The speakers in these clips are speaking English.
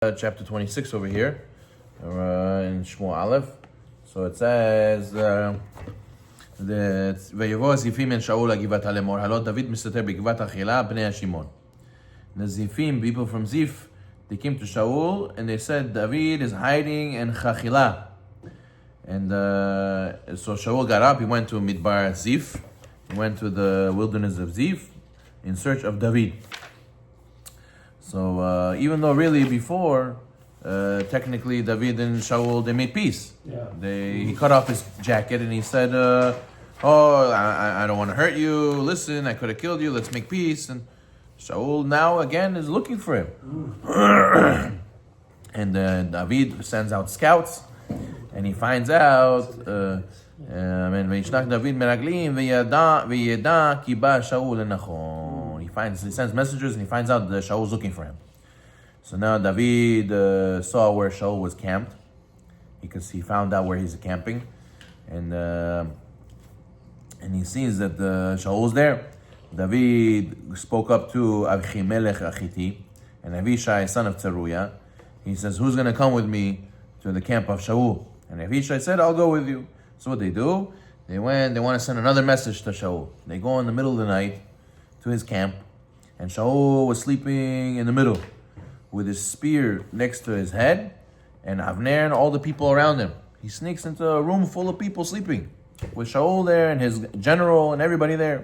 Chapter 26 over here, in Shemuel Aleph. So it says, ויבוא הזיפים אל שאול לגבעת לאמור, הלא דוד מסתתר בגבעת אכילה בני השמעון. The Zifim, people from Zif, they came to Shaul and they said, David is hiding in Chachila. And so Shaul got up, he went to Midbar Zif, he went to the wilderness of Zif in search of David. So even though really before, technically David and Shaul, they made peace. Yeah. He cut off his jacket and he said, I don't want to hurt you. Listen, I could have killed you. Let's make peace. And Shaul now again is looking for him. And David sends out scouts and he finds out, וישלח דוד מרגלים וידע כי בא שאול לנחון. He sends messengers and he finds out that Shaul is looking for him. So now David saw where Shaul was camped, because he found out where he's camping, and he sees that Shaul is there. David spoke up to Avimelech Achiti and Avishai, son of Tzeruiah. He says, "Who's going to come with me to the camp of Shaul?" And Avishai said, "I'll go with you." So what they do? They want to send another message to Shaul. They go in the middle of the night to his camp, and Shaul was sleeping in the middle with his spear next to his head, and Avner and all the people around him. He sneaks into a room full of people sleeping, with Shaul there and his general and everybody there.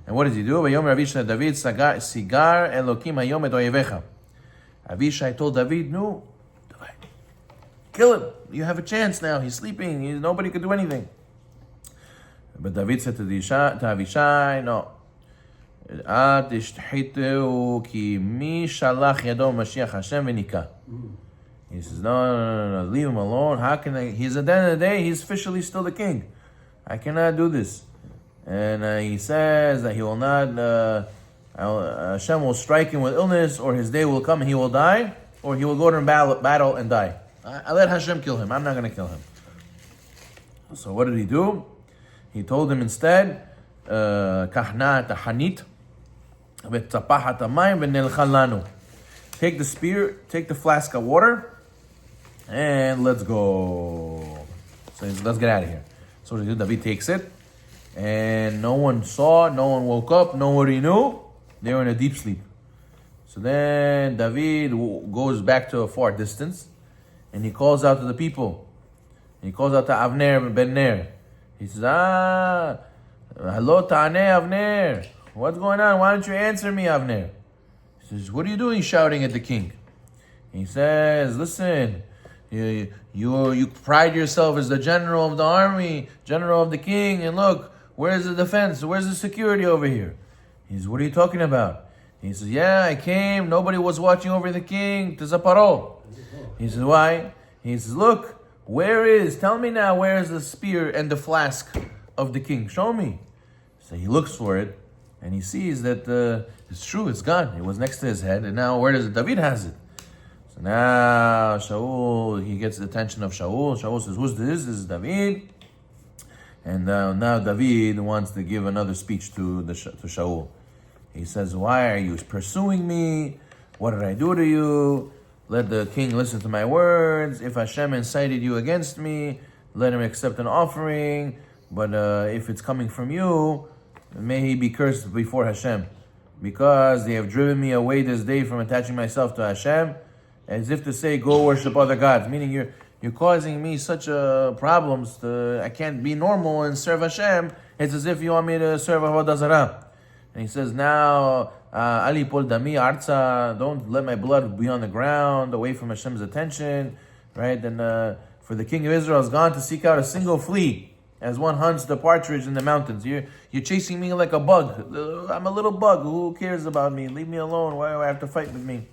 And what does he do? Avishai David sigar Elokim hayom et oyevecha. Avishai told David, "No, kill him. You have a chance now. He's sleeping. Nobody could do anything." But David said to Avishai, "No. At ishtahitu ki mi shalach yado Mashiach Hashem v'nika." He says, no, leave him alone. How can I? He's at the end of the day, he's officially still the king. I cannot do this. And he says that he will not, Hashem will strike him with illness, or his day will come and he will die, or he will go to battle and die. I let Hashem kill him. I'm not going to kill him. So what did he do? He told him instead, kahna tahanit v'tzapahat hamayim v'nelcha lanu. Take the spear, take the flask of water, and let's go. So he says, let's get out of here. So what did he do? David takes it, and no one saw, no one woke up, nobody knew. They were in a deep sleep. So then David goes back to a far distance, and he calls out to the people. He calls out to Avner ben Ner. He says, hello, Ta'aneh Avner. What's going on? Why don't you answer me, Avner? He says, what are you doing shouting at the king? He says, listen, you pride yourself as the general of the army, general of the king, and look, where's the defense? Where's the security over here? He says, what are you talking about? He says, yeah, I came, nobody was watching over the king, to Zaparo. He says, why? He says, look, tell me now, where is the spear and the flask of the king? Show me. So he looks for it, and he sees that it's true, it's gone. It was next to his head, and now where does it? David has it. So now Shaul, he gets the attention of Shaul. Shaul says, who's this? This is David. And now David wants to give another speech to Shaul. He says, why are you pursuing me? What did I do to you? Let the king listen to my words. If Hashem incited you against me, let him accept an offering. But if it's coming from you, may he be cursed before Hashem. Because they have driven me away this day from attaching myself to Hashem, as if to say, go worship other gods. Meaning you're causing me such problems. I can't be normal and serve Hashem. It's as if you want me to serve Avodah Zarah. And he says, now, Ali pol dami arza, don't let my blood be on the ground, away from Hashem's attention, right? And for the king of Israel has gone to seek out a single flea, as one hunts the partridge in the mountains. You're chasing me like a bug. I'm a little bug. Who cares about me? Leave me alone. Why do I have to fight with me?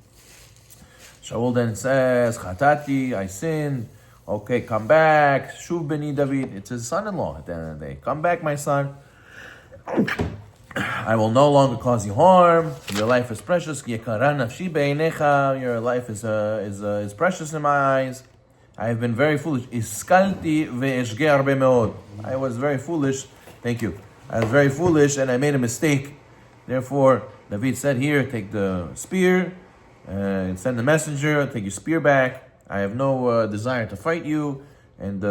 Shaul then says, Chatati, I sinned. Okay, come back. Shuv beni David. It's his son-in-law at the end of the day. Come back, my son. I will no longer cause you harm. Your life is precious. Yekara nafshi beinecha. Your life is precious in my eyes. I have been very foolish. Iskalti ve'eshge arbe meod. I was very foolish. Thank you. I was very foolish and I made a mistake. Therefore, David said, here, take the spear, Send the messenger, take your spear back. I have no desire to fight you. And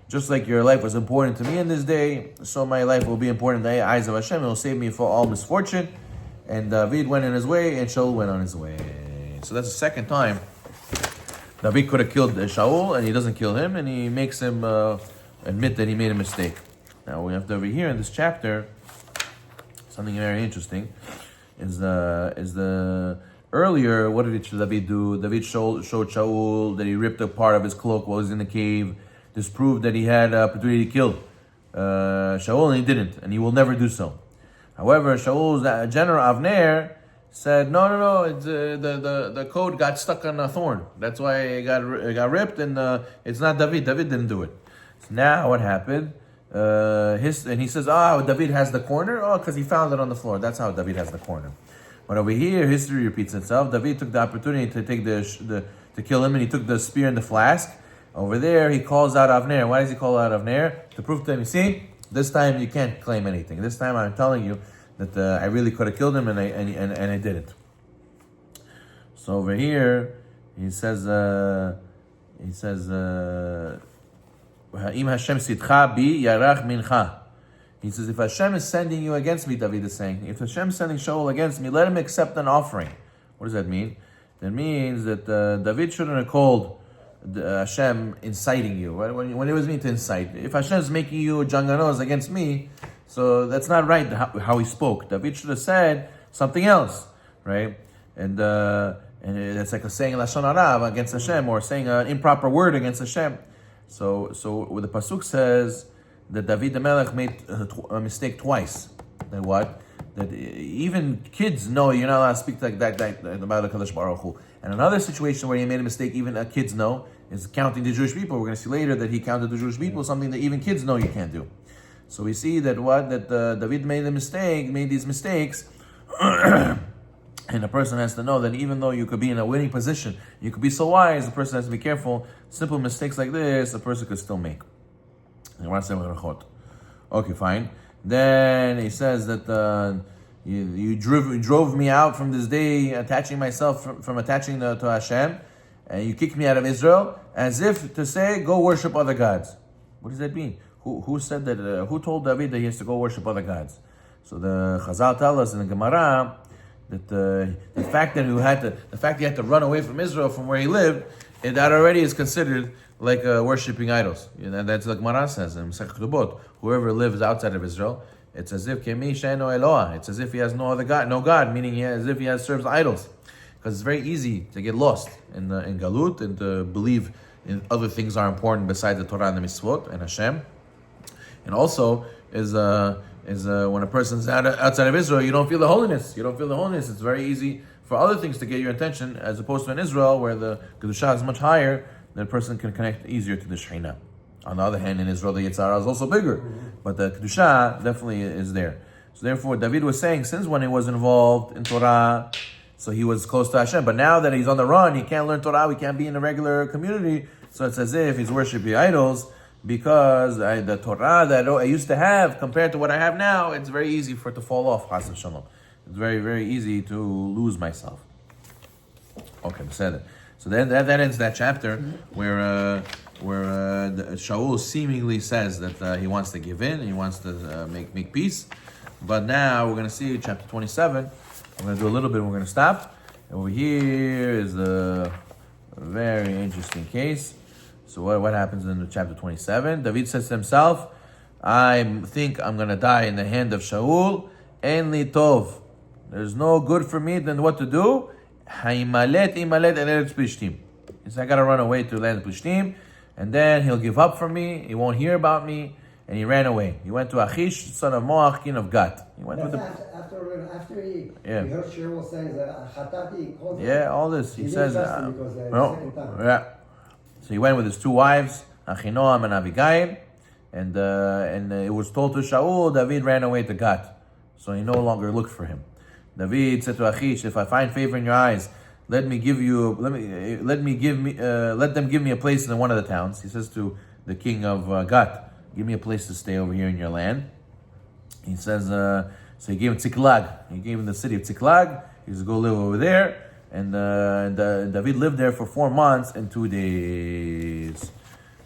just like your life was important to me in this day, so my life will be important in the eyes of Hashem. It will save me for all misfortune. And David went in his way, and Shaul went on his way. So that's the second time Navi could have killed Shaul, and he doesn't kill him, and he makes him admit that he made a mistake. Now we have to over here in this chapter, something very interesting, is the earlier, what did David do? David showed Shaul that he ripped a part of his cloak while he was in the cave. This proved that he had opportunity to kill Shaul, and he didn't, and he will never do so. However, Shaul's general Avner said, no, it's, the coat got stuck on a thorn. That's why it got ripped, and it's not David. David didn't do it. So now what happened? And he says, David has the corner? Oh, because he found it on the floor. That's how David has the corner. But over here, history repeats itself. David took the opportunity to take to kill him, and he took the spear and the flask. Over there, he calls out Avner. Why does he call out Avner? To prove to him, you see, this time you can't claim anything. This time I'm telling you that I really could have killed him, and I didn't. So over here, he says, Ha'im Hashem sitcha bi yarach mincha. He says, if Hashem is sending you against me, David is saying, if Hashem is sending Shaul against me, let him accept an offering. What does that mean? That means that David shouldn't have called Hashem inciting you. Right? When it was mean to incite. If Hashem is making you janganos against me, so that's not right how he spoke. David should have said something else, right? And it's like saying lashon hara against Hashem, or saying an improper word against Hashem. So what the pasuk says, that David the Melech made a mistake twice. That what? That even kids know you're not allowed to speak like that about the Kadosh Baruch Hu. And another situation where he made a mistake, even kids know, is counting the Jewish people. We're going to see later that he counted the Jewish people, something that even kids know you can't do. So we see that David made these mistakes, and a person has to know that even though you could be in a winning position, you could be so wise, a person has to be careful. Simple mistakes like this, a person could still make. Okay, fine. Then he says that you drove me out from this day, attaching myself from attaching to Hashem, and you kicked me out of Israel, as if to say, go worship other gods. What does that mean? Who said that? Who told David that he has to go worship other gods? So the Chazal tell us in the Gemara that the fact that he had to run away from Israel, from where he lived, that already is considered like worshipping idols. That's like Gemara says in Masechet Ketubot. Whoever lives outside of Israel, it's as if kemi she'eno Eloah. It's as if he has no other God, meaning as if he serves idols. Because it's very easy to get lost in Galut and to believe in other things are important besides the Torah and the Mitzvot and Hashem. And also is when a person's outside of Israel, you don't feel the holiness. It's very easy for other things to get your attention, as opposed to in Israel, where the Kedusha is much higher, that a person can connect easier to the Shekhinah. On the other hand, in Israel, the Yitzhara is also bigger, but the Kedusha definitely is there. So therefore, David was saying, since when he was involved in Torah, so he was close to Hashem, but now that he's on the run, he can't learn Torah, he can't be in a regular community, so it's as if he's worshiping idols, because the Torah that I used to have, compared to what I have now, it's very easy for it to fall off, Chas v'shalom. It's very, very easy to lose myself. Okay, said it. So then that ends that chapter where Shaul seemingly says that he wants to give in, he wants to make peace. But now we're going to see chapter 27. We're going to do a little bit and we're going to stop. Over here is a very interesting case. So what happens in chapter 27? David says to himself, I think I'm going to die in the hand of Shaul. En li tov. There's no good for me than what to do. Haimalet imalet el eretz Plishtim. He said, I got to run away to land of Plishtim, and then he'll give up from me. He won't hear about me. And he ran away. He went to Achish, son of Moach, king of Gat. He went with after he heard Shemuel saying that, yeah, all this. He says, no. Yeah. So he went with his two wives, Achinoam and Abigail, and it was told to Shaul, David ran away to Gat. So he no longer looked for him. David said to Achish, if I find favor in your eyes, let them give me a place in one of the towns. He says to the king of Gat, give me a place to stay over here in your land. He says, so he gave him Tziklag. He gave him the city of Tziklag. He says, go live over there. and David lived there for 4 months and 2 days.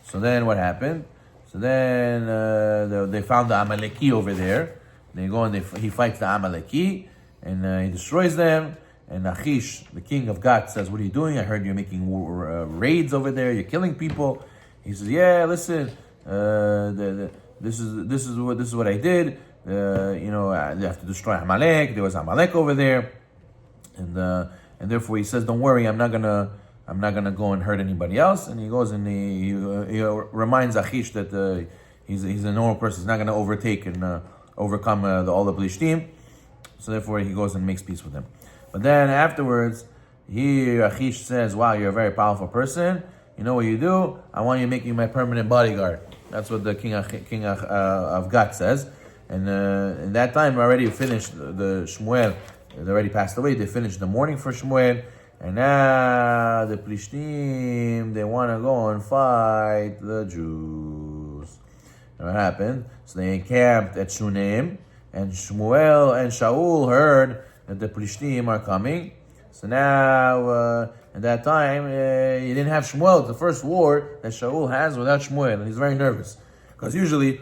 So then what happened? So then they found the Amaleki over there. They go and he fights the Amaleki, and he destroys them. And Achish, the king of Gath, says, "What are you doing? I heard you're making raids over there. You're killing people." He says, "Yeah, listen, this is what I did. They have to destroy Amalek. There was Amalek over there, and therefore he says, don't worry, I'm not gonna go and hurt anybody else." And he goes and he reminds Achish that he's a normal person. He's not gonna overtake and overcome all the Plishtim. So therefore he goes and makes peace with them. But then afterwards, Achish says, "Wow, you're a very powerful person. You know what you do? I want you to make you my permanent bodyguard." That's what the king of Gath says. And in that time, already finished the Shemuel. They already passed away. They finished the mourning for Shemuel. And now the Plishtim, they want to go and fight the Jews. And what happened? So they encamped at Shunem. And Shemuel and Shaul heard that the Plishtim are coming. So now, at that time, he didn't have Shemuel. It's the first war that Shaul has without Shemuel, and he's very nervous. Because usually,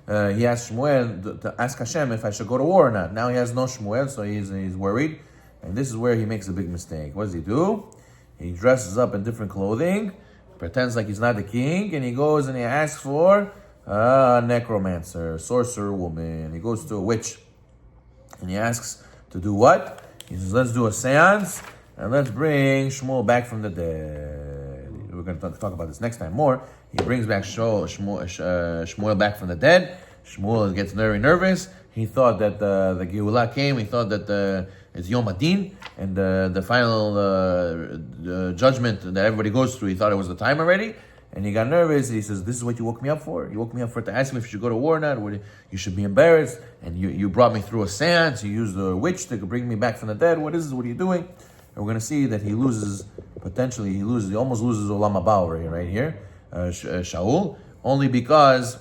he asked Shemuel to ask Hashem if I should go to war or not. Now he has no Shemuel, so he's worried. And this is where he makes a big mistake. What does he do? He dresses up in different clothing, pretends like he's not the king, and he goes and he asks for a necromancer, sorcerer woman. He goes to a witch, and he asks to do what? He says, let's do a seance, and let's bring Shemuel back from the dead. We're going to talk about this next time more. He brings back Shemuel back from the dead. Shemuel gets very nervous. He thought that the Geulah came. He thought that it's Yom Adin, and the final judgment that everybody goes through, he thought it was the time already. And he got nervous. He says, "This is what you woke me up for? You woke me up for to ask me if you should go to war or not? You should be embarrassed. And you brought me through a seance. You used a witch to bring me back from the dead. What is this? What are you doing?" And we're going to see that he almost loses Olam Haba right here, Shaul, only because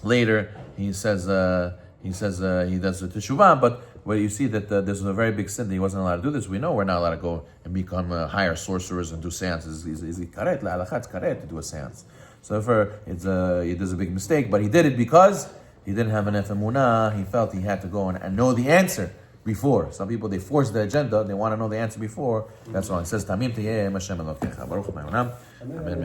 later he says he does the teshuvah, but where you see that this was a very big sin that he wasn't allowed to do this. We know we're not allowed to go and become hire sorcerers and do seances. Is karet la'alachat? It's karet to do a seance. So therefore, he does a big mistake, but he did it because he didn't have enough emunah. He felt he had to go and know the answer before. Some people, they force the agenda. They want to know the answer before. That's why it says, Tamim tiyeh Hashem Elokecha. Baruch Amen.